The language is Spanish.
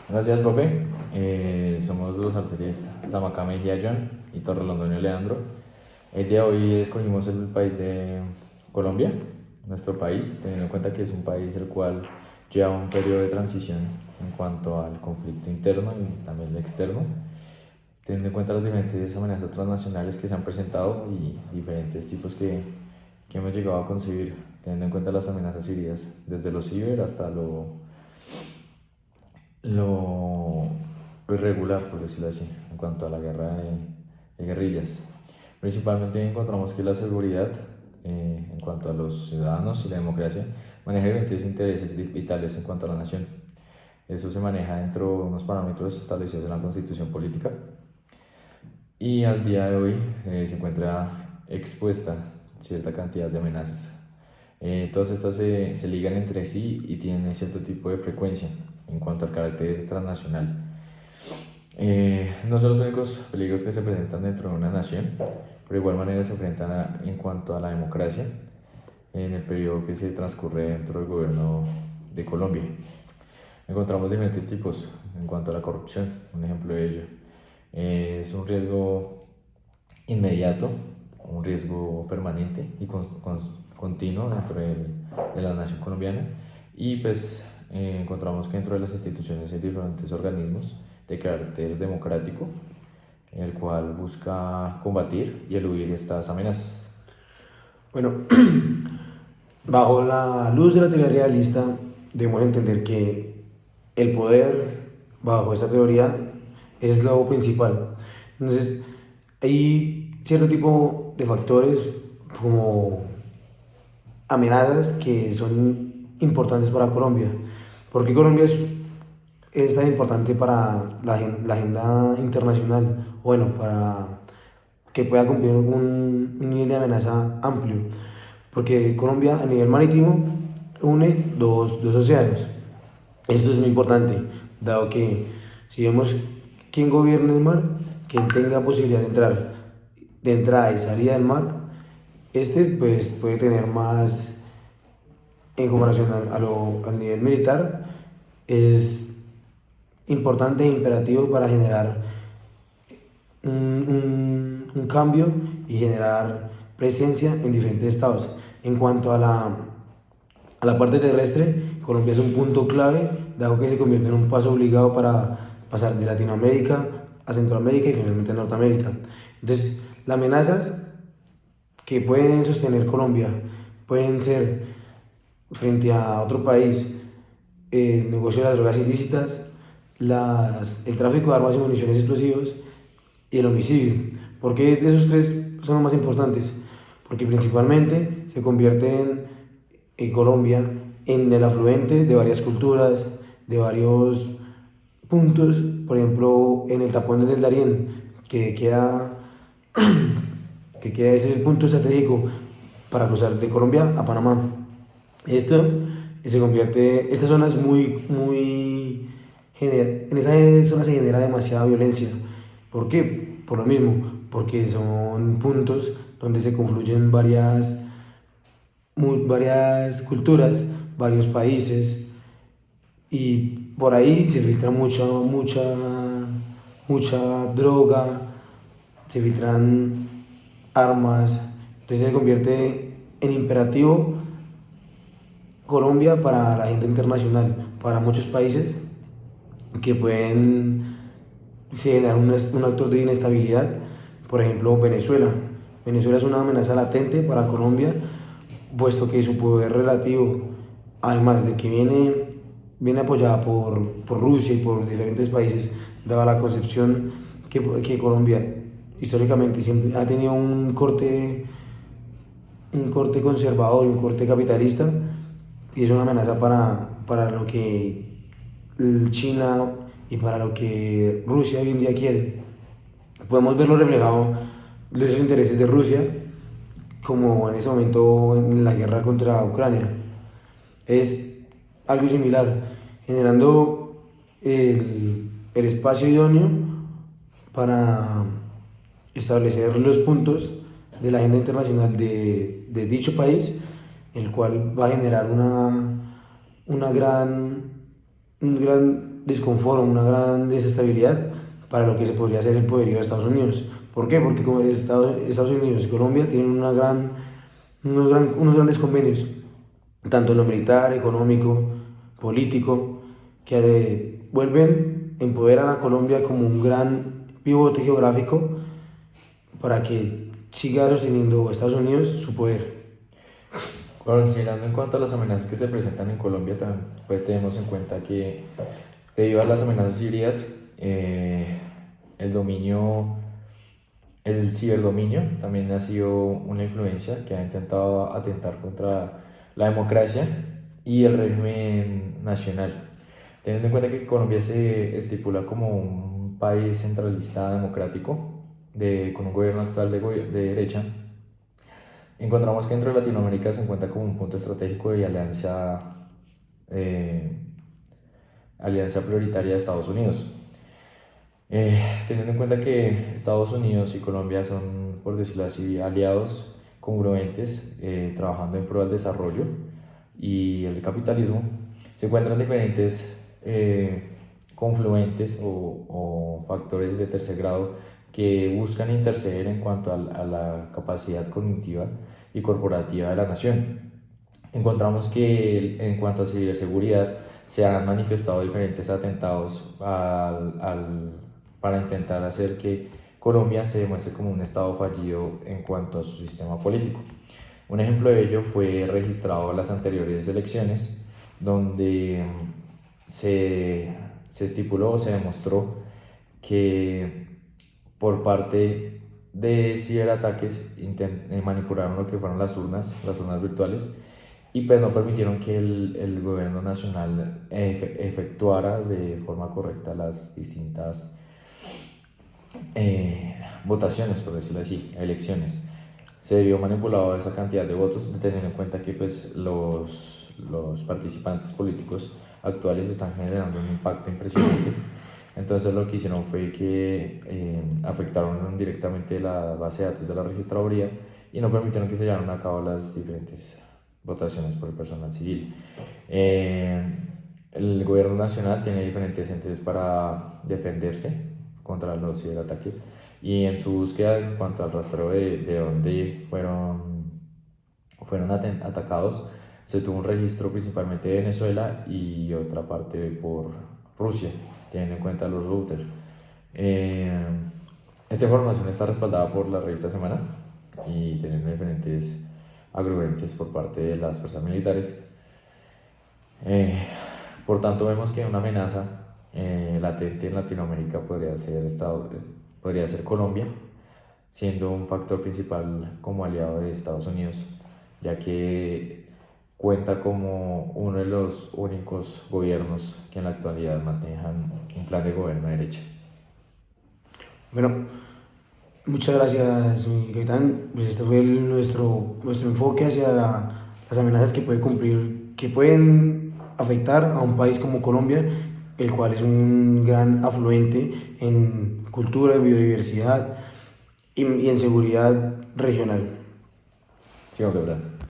Gracias, profe. Somos los alférez Zamacá Mejía John y Torrelondoño Leandro. El día de hoy escogimos el país de Colombia, nuestro país, teniendo en cuenta que es un país el cual lleva un periodo de transición en cuanto al conflicto interno y también el externo, teniendo en cuenta las diferentes amenazas transnacionales que se han presentado y diferentes tipos que hemos llegado a concebir, teniendo en cuenta las amenazas híbridas, desde lo ciber hasta lo, lo irregular, por decirlo así, en cuanto a la guerra de guerrillas. Principalmente encontramos que la seguridad, en cuanto a los ciudadanos y la democracia, maneja diferentes intereses vitales en cuanto a la nación. Eso se maneja dentro de unos parámetros establecidos en la Constitución Política y al día de hoy se encuentra expuesta cierta cantidad de amenazas. Todas estas se ligan entre sí y tienen cierto tipo de frecuencia en cuanto al carácter transnacional. No son los únicos peligros que se presentan dentro de una nación, pero de igual manera se enfrentan en cuanto a la democracia en el periodo que se transcurre dentro del gobierno de Colombia. Encontramos diferentes tipos en cuanto a la corrupción. Un ejemplo de ello es un riesgo inmediato, un riesgo permanente y continuo dentro de la nación colombiana, y pues encontramos que dentro de las instituciones hay diferentes organismos de carácter democrático, el cual busca combatir y eludir estas amenazas. Bueno, bajo la luz de la teoría realista, debemos entender que el poder, bajo esta teoría, es lo principal. Entonces, hay cierto tipo de factores como amenazas que son importantes para Colombia. ¿Por qué Colombia es tan importante para la agenda internacional? Bueno, para que pueda cumplir un nivel de amenaza amplio, porque Colombia a nivel marítimo une dos océanos. Esto es muy importante, dado que si vemos quién gobierna el mar, quien tenga posibilidad de entrada y salida del mar, este pues puede tener más, en comparación al nivel militar, es importante e imperativo para generar un cambio y generar presencia en diferentes estados. En cuanto a la parte terrestre, Colombia es un punto clave, dado que se convierte en un paso obligado para pasar de Latinoamérica a Centroamérica y finalmente a Norteamérica. Entonces, las amenazas que pueden sostener Colombia pueden ser frente a otro país, el negocio de las drogas ilícitas, el tráfico de armas y municiones explosivos y el homicidio. ¿Por qué de esos tres son los más importantes? Porque principalmente se convierte en Colombia en el afluente de varias culturas, de varios puntos, por ejemplo, en el tapón del Darién, que queda, que queda ese punto estratégico para cruzar de Colombia a Panamá. Esto se convierte, esta zona es en esa zona se genera demasiada violencia. ¿Por qué? Por lo mismo, porque son puntos donde se confluyen varias culturas, varios países, y por ahí se filtra mucha droga, se filtran armas, entonces se convierte en imperativo Colombia para la agenda internacional, para muchos países que pueden generar un actor de inestabilidad. Por ejemplo, Venezuela. Venezuela es una amenaza latente para Colombia, puesto que su poder relativo, además de que viene apoyada por Rusia y por diferentes países, dada la concepción que Colombia históricamente siempre ha tenido un corte conservador y un corte capitalista, y es una amenaza para lo que China y para lo que Rusia hoy en día quiere. Podemos verlo reflejado en los intereses de Rusia, como en ese momento en la guerra contra Ucrania. Es algo similar, generando el espacio idóneo para establecer los puntos de la agenda internacional de dicho país, el cual va a generar una gran desconfort, una gran desestabilidad para lo que se podría ser el poderío de Estados Unidos. ¿Por qué? Porque como Estados Unidos y Colombia tienen unos grandes convenios, tanto en lo militar, económico, político, que empoderan a Colombia como un gran pivote geográfico para que siga sosteniendo Estados Unidos su poder. Considerando en cuanto a las amenazas que se presentan en Colombia, también pues, tenemos en cuenta que debido a las amenazas híbridas, el dominio, el ciberdominio también ha sido una influencia que ha intentado atentar contra la democracia y el régimen nacional. Teniendo en cuenta que Colombia se estipula como un país centralista democrático, con un gobierno actual de derecha, encontramos que dentro de Latinoamérica se encuentra como un punto estratégico de eh, alianza prioritaria de Estados Unidos. Teniendo en cuenta que Estados Unidos y Colombia son, por decirlo así, aliados congruentes, trabajando en pro del desarrollo y el capitalismo, se encuentran diferentes confluentes o factores de tercer grado que buscan interceder en cuanto a la capacidad cognitiva y corporativa de la nación. Encontramos que en cuanto a ciberseguridad se han manifestado diferentes atentados para intentar hacer que Colombia se demuestre como un estado fallido en cuanto a su sistema político. Un ejemplo de ello fue registrado en las anteriores elecciones, donde se estipuló o se demostró que por parte de ciberataques manipularon lo que fueron las urnas virtuales, y pues no permitieron que el gobierno nacional efectuara de forma correcta las distintas votaciones, por decirlo así, elecciones. Se vio manipulado esa cantidad de votos, teniendo en cuenta que pues, los participantes políticos actuales están generando un impacto impresionante. Entonces lo que hicieron fue que afectaron directamente la base de datos de la registraduría y no permitieron que se llevaran a cabo las diferentes votaciones por el personal civil. El gobierno nacional tiene diferentes entes para defenderse contra los ciberataques, y en su búsqueda en cuanto al rastreo de dónde fueron atacados, se tuvo un registro principalmente de Venezuela y otra parte por Rusia, teniendo en cuenta los routers. Esta información está respaldada por la revista Semana y teniendo diferentes agruentes por parte de las fuerzas militares. Por tanto, vemos que una amenaza latente en Latinoamérica podría ser Colombia, siendo un factor principal como aliado de Estados Unidos, ya que cuenta como uno de los únicos gobiernos que en la actualidad manejan un plan de gobierno de derecha. Bueno, muchas gracias, mi capitán. Pues este fue nuestro enfoque hacia las amenazas que pueden afectar a un país como Colombia, el cual es un gran afluente en cultura, en biodiversidad y en seguridad regional. Sí, hombre,